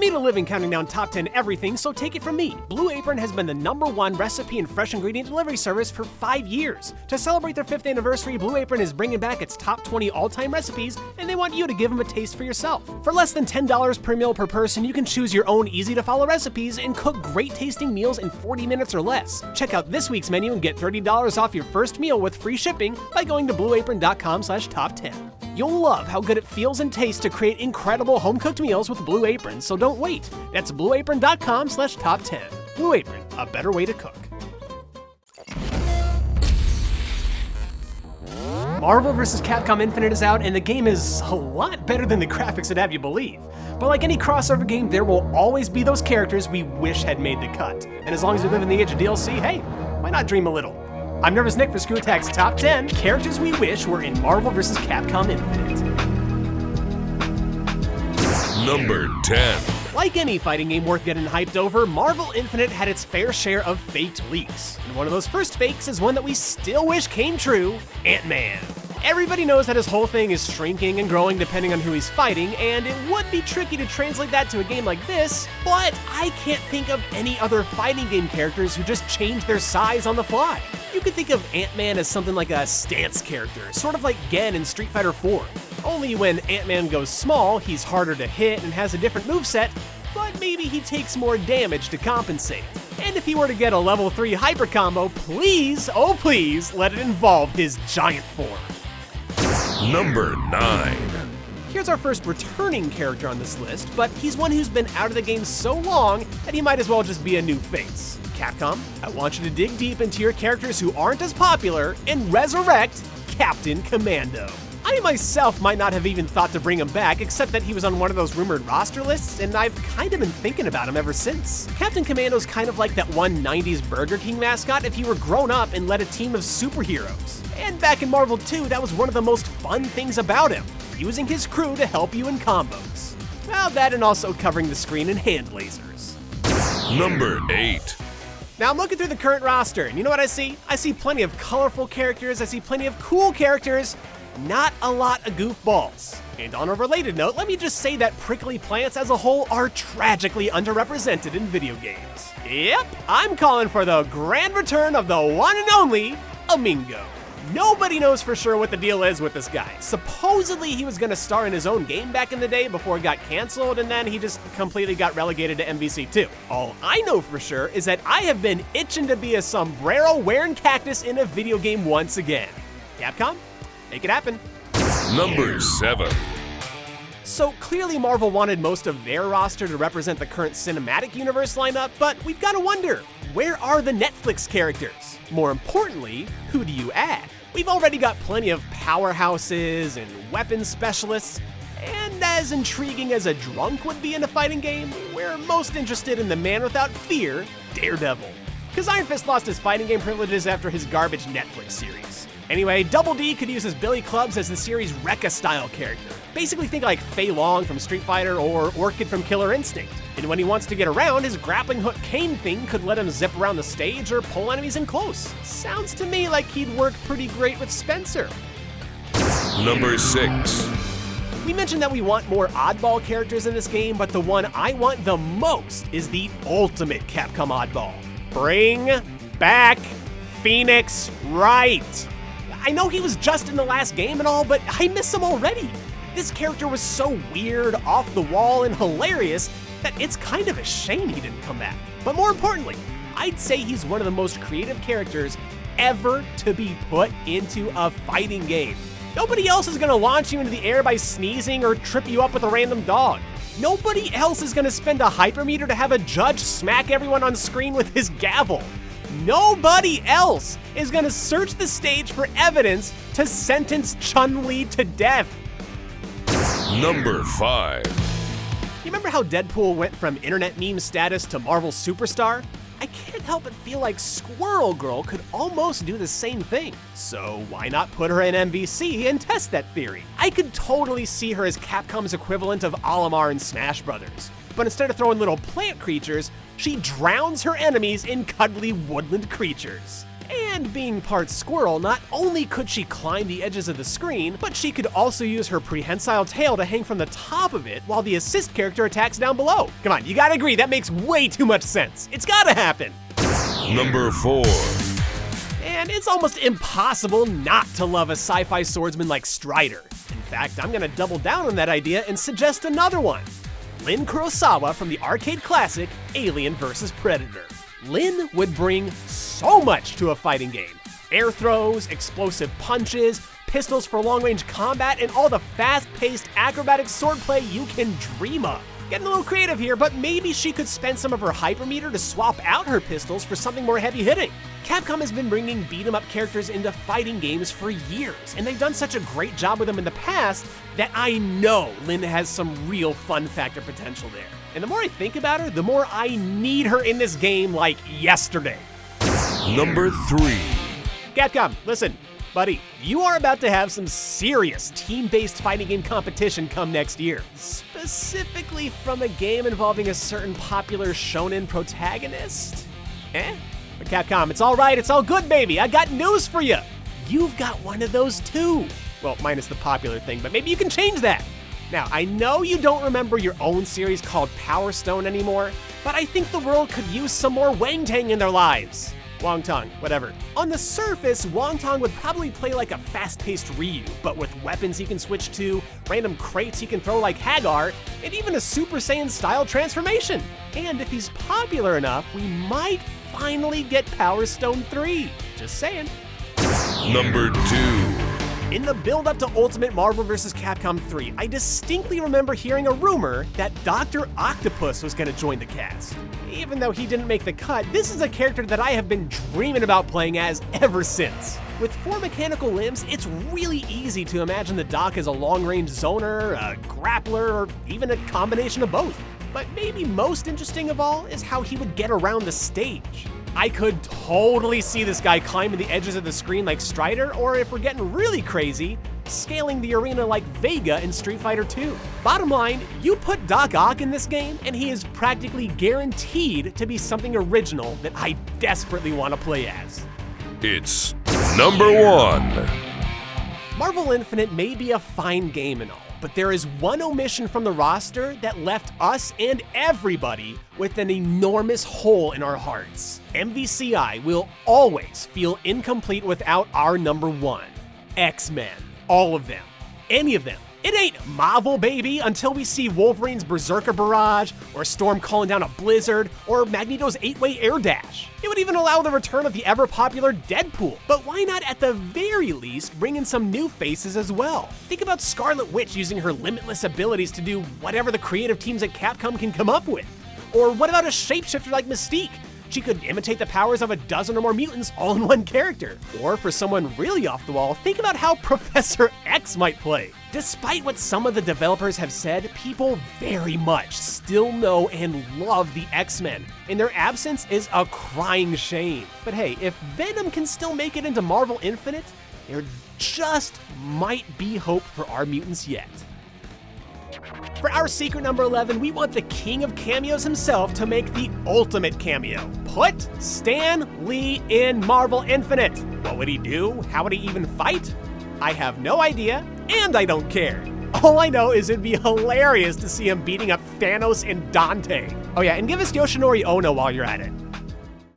made a living counting down top 10 everything, so take it from me. Blue Apron has been the #1 recipe and fresh ingredient delivery service for 5 years. To celebrate their 5th anniversary, Blue Apron is bringing back its top 20 all-time recipes, and they want you to give them a taste for yourself. For less than $10 per meal per person, you can choose your own easy-to-follow recipes and cook great-tasting meals in 40 minutes or less. Check out this week's menu and get $30 off your first meal with free shipping by going to blueapron.com/top10. You'll love how good it feels and tastes to create incredible home-cooked meals with Blue Apron, so don't wait. That's blueapron.com/top10. Blue Apron, a better way to cook. Marvel vs. Capcom Infinite is out, and the game is a lot better than the graphics would have you believe. But like any crossover game, there will always be those characters we wish had made the cut. And as long as we live in the age of DLC, hey, why not dream a little? I'm Nervous Nick for Screw Attack's Top 10 Characters We Wish Were in Marvel vs. Capcom Infinite. Number 10. Like any fighting game worth getting hyped over, Marvel Infinite had its fair share of faked leaks. And one of those first fakes is one that we still wish came true: Ant-Man. Everybody knows that his whole thing is shrinking and growing depending on who he's fighting, and it would be tricky to translate that to a game like this, but I can't think of any other fighting game characters who just change their size on the fly. You could think of Ant-Man as something like a stance character, sort of like Gen in Street Fighter 4. Only when Ant-Man goes small, he's harder to hit and has a different moveset, but maybe he takes more damage to compensate. And if he were to get a level 3 hyper combo, please, oh please, let it involve his giant form. Number 9. Here's our first returning character on this list, but he's one who's been out of the game so long that he might as well just be a new face. Capcom, I want you to dig deep into your characters who aren't as popular and resurrect Captain Commando. I myself might not have even thought to bring him back, except that he was on one of those rumored roster lists, and I've kind of been thinking about him ever since. Captain Commando's kind of like that one 90s Burger King mascot if he were grown up and led a team of superheroes. And back in Marvel 2, that was one of the most fun things about him, using his crew to help you in combos. Well, that and also covering the screen in hand lasers. Number 8. Now I'm looking through the current roster, and you know what I see? I see plenty of colorful characters, I see plenty of cool characters, not a lot of goofballs. And on a related note, let me just say that prickly plants as a whole are tragically underrepresented in video games. Yep, I'm calling for the grand return of the one and only AMINGO. Nobody knows for sure what the deal is with this guy. Supposedly he was gonna star in his own game back in the day before it got canceled, and then he just completely got relegated to MvC 2. All I know for sure is that I have been itching to be a sombrero wearing cactus in a video game once again. Capcom? Make it happen. Number 7. So clearly Marvel wanted most of their roster to represent the current cinematic universe lineup, but we've got to wonder, where are the Netflix characters? More importantly, who do you add? We've already got plenty of powerhouses and weapons specialists, and as intriguing as a drunk would be in a fighting game, we're most interested in the man without fear, Daredevil. Because Iron Fist lost his fighting game privileges after his garbage Netflix series. Anyway, Double D could use his Billy Clubs as the series' Rekka-style character. Basically think like Fei Long from Street Fighter or Orchid from Killer Instinct. And when he wants to get around, his grappling hook cane thing could let him zip around the stage or pull enemies in close. Sounds to me like he'd work pretty great with Spencer. Number 6. We mentioned that we want more oddball characters in this game, but the one I want the most is the ultimate Capcom oddball. Bring back Phoenix Wright. I know he was just in the last game and all, but I miss him already. This character was so weird, off the wall, and hilarious that it's kind of a shame he didn't come back. But more importantly, I'd say he's one of the most creative characters ever to be put into a fighting game. Nobody else is gonna launch you into the air by sneezing or trip you up with a random dog. Nobody else is gonna spend a hypermeter to have a judge smack everyone on screen with his gavel. Nobody else is gonna search the stage for evidence to sentence Chun-Li to death. Number 5. You remember how Deadpool went from internet meme status to Marvel superstar? I can't help but feel like Squirrel Girl could almost do the same thing. So why not put her in MvC and test that theory? I could totally see her as Capcom's equivalent of Olimar in Smash Brothers. But instead of throwing little plant creatures, she drowns her enemies in cuddly woodland creatures. And being part squirrel, not only could she climb the edges of the screen, but she could also use her prehensile tail to hang from the top of it while the assist character attacks down below. Come on, you gotta agree, that makes way too much sense. It's gotta happen. Number 4. And it's almost impossible not to love a sci-fi swordsman like Strider. In fact, I'm gonna double down on that idea and suggest another one. LINN KUROSAWA from the arcade classic Alien vs. Predator. LINN would bring so much to a fighting game. Air throws, explosive punches, pistols for long-range combat, and all the fast-paced acrobatic swordplay you can dream of. Getting a little creative here, but maybe she could spend some of her hypermeter to swap out her pistols for something more heavy-hitting. Capcom has been bringing beat-em-up characters into fighting games for years, and they've done such a great job with them in the past that I know LINN has some real fun factor potential there. And the more I think about her, the more I need her in this game like yesterday. Number 3. Capcom, listen, buddy, you are about to have some serious team-based fighting game competition come next year. Specifically from a game involving a certain popular shonen protagonist? But Capcom, it's all right, it's all good, baby. I got news for you. You've got one of those too. Well, minus the popular thing, but maybe you can change that. Now, I know you don't remember your own series called Power Stone anymore, but I think the world could use some more WANG-TANG in their lives. WANG-TANG, whatever. On the surface, WANG-TANG would probably play like a fast-paced Ryu, but with weapons he can switch to, random crates he can throw like Hagar, and even a Super Saiyan-style transformation. And if he's popular enough, we might finally get Power Stone 3. Just saying. Number 2. In the build-up to Ultimate Marvel vs. Capcom 3, I distinctly remember hearing a rumor that Dr. OCTOPUS was going to join the cast. Even though he didn't make the cut, this is a character that I have been dreaming about playing as ever since. With 4 mechanical limbs, it's really easy to imagine the Doc as a long-range zoner, a grappler, or even a combination of both. But maybe most interesting of all is how he would get around the stage. I could totally see this guy climbing the edges of the screen like Strider, or if we're getting really crazy, scaling the arena like Vega in Street Fighter 2. Bottom line, you put Doc Ock in this game, and he is practically guaranteed to be something original that I desperately want to play as. It's number 1. Marvel Infinite may be a fine game and all, but there is one omission from the roster that left us and everybody with an enormous hole in our hearts. MvCI will always feel incomplete without our number 1. X-Men. All of them. Any of them. It ain't Marvel, baby, until we see Wolverine's Berserker Barrage, or Storm calling down a blizzard, or Magneto's 8-way air dash. It would even allow the return of the ever-popular Deadpool. But why not at the very least bring in some new faces as well? Think about Scarlet Witch using her limitless abilities to do whatever the creative teams at Capcom can come up with. Or what about a shapeshifter like Mystique? She could imitate the powers of a dozen or more mutants all in one character. Or for someone really off the wall, think about how Professor X might play. Despite what some of the developers have said, people very much still know and love the X-Men, and their absence is a crying shame. But hey, if Venom can still make it into Marvel Infinite, there just might be hope for our mutants yet. For our secret number 11, we want the king of cameos himself to make the ultimate cameo. Put Stan Lee in Marvel Infinite. What would he do? How would he even fight? I have no idea, and I don't care. All I know is it'd be hilarious to see him beating up Thanos and Dante. Oh yeah, and give us Yoshinori Ono while you're at it.